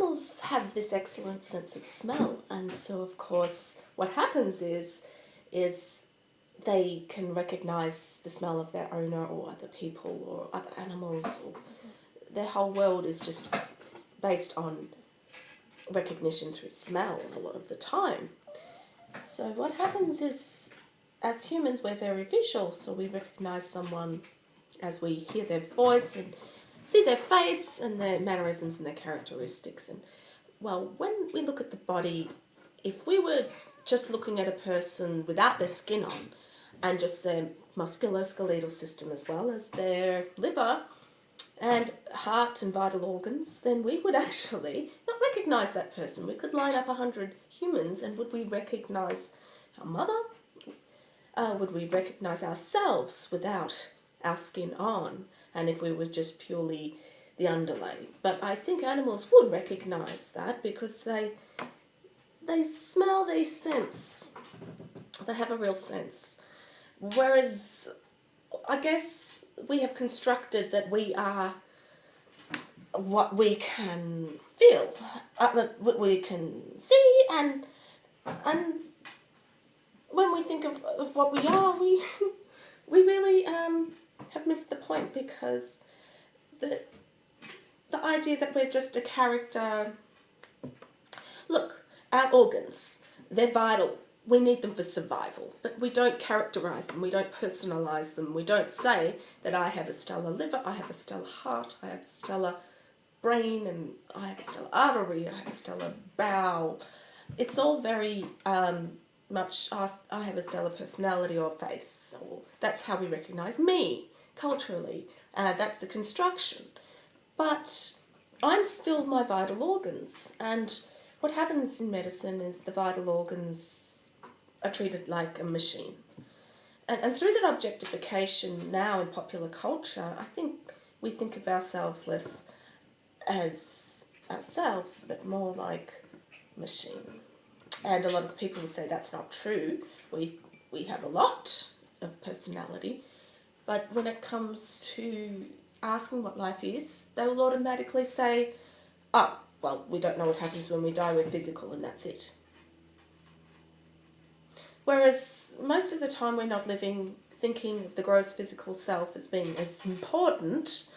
animals have this excellent sense of smell, and so of course what happens is they can recognise the smell of their owner or other people or other animals, or their whole world is just based on recognition through smell a lot of the time. So what happens is, as humans, we're very visual, so we recognise someone as we hear their voice and see their face and their mannerisms and their characteristics. And well, when we look at the body, if we were just looking at a person without their skin on and just their musculoskeletal system as well as their liver and heart and vital organs, then we would actually not recognise that person. We could line up 100 humans, and would we recognise our mother? Would we recognise ourselves without our skin on, and if we were just purely the underlay? But I think animals would recognise that because they smell, they sense, they have a real sense. Whereas I guess we have constructed that we are what we can feel, what we can see, and when we think of what we are, we really have missed the point, because the idea that we're just a character. Look, our organs, they're vital. We need them for survival, but we don't characterise them, we don't personalise them, we don't say that I have a stellar liver, I have a stellar heart, I have a stellar brain, and I have a stellar artery, I have a stellar bowel. It's all very much, I have a stellar personality or face, or that's how we recognise me culturally. That's the construction. But I'm still my vital organs, and what happens in medicine is the vital organs are treated like a machine. And through that objectification now in popular culture, I think we think of ourselves less as ourselves, but more like machine. And a lot of people will say that's not true. We have a lot of personality, but when it comes to asking what life is, they will automatically say, oh, well, we don't know what happens when we die, we're physical and that's it. Whereas most of the time we're not thinking of the gross physical self as being as important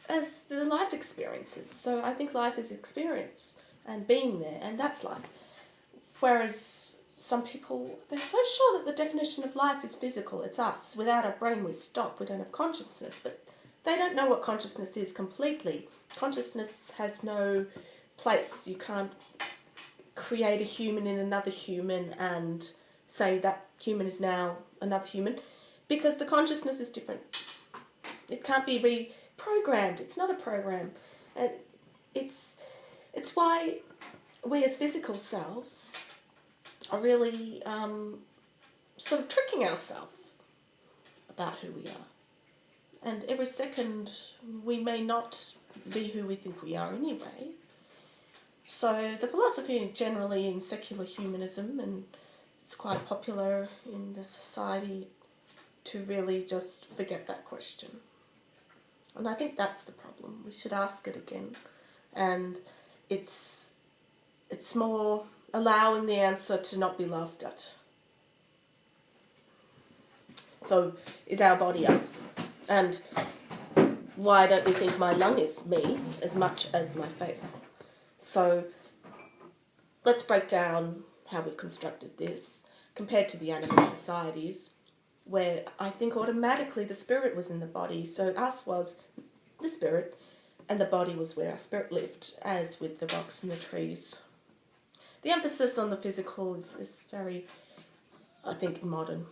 as the life experiences. So I think life is experience and being there, and that's life. Whereas some people, they're so sure that the definition of life is physical, it's us. Without our brain we stop, we don't have consciousness, but they don't know what consciousness is completely. Consciousness has no place. You can't create a human in another human and say that human is now another human, because the consciousness is different. It can't be reprogrammed. It's not a program. It's why we as physical selves are really sort of tricking ourselves about who we are. And every second we may not be who we think we are anyway. So the philosophy generally in secular humanism, and it's quite popular in the society, to really just forget that question. And I think that's the problem. We should ask it again. And it's more allowing the answer to not be laughed at. So, is our body us? And why don't we think my lung is me as much as my face? So, let's break down how we've constructed this compared to the animal societies, where I think automatically the spirit was in the body. So us was the spirit, and the body was where our spirit lived, as with the rocks and the trees. The emphasis on the physical is very, I think, modern.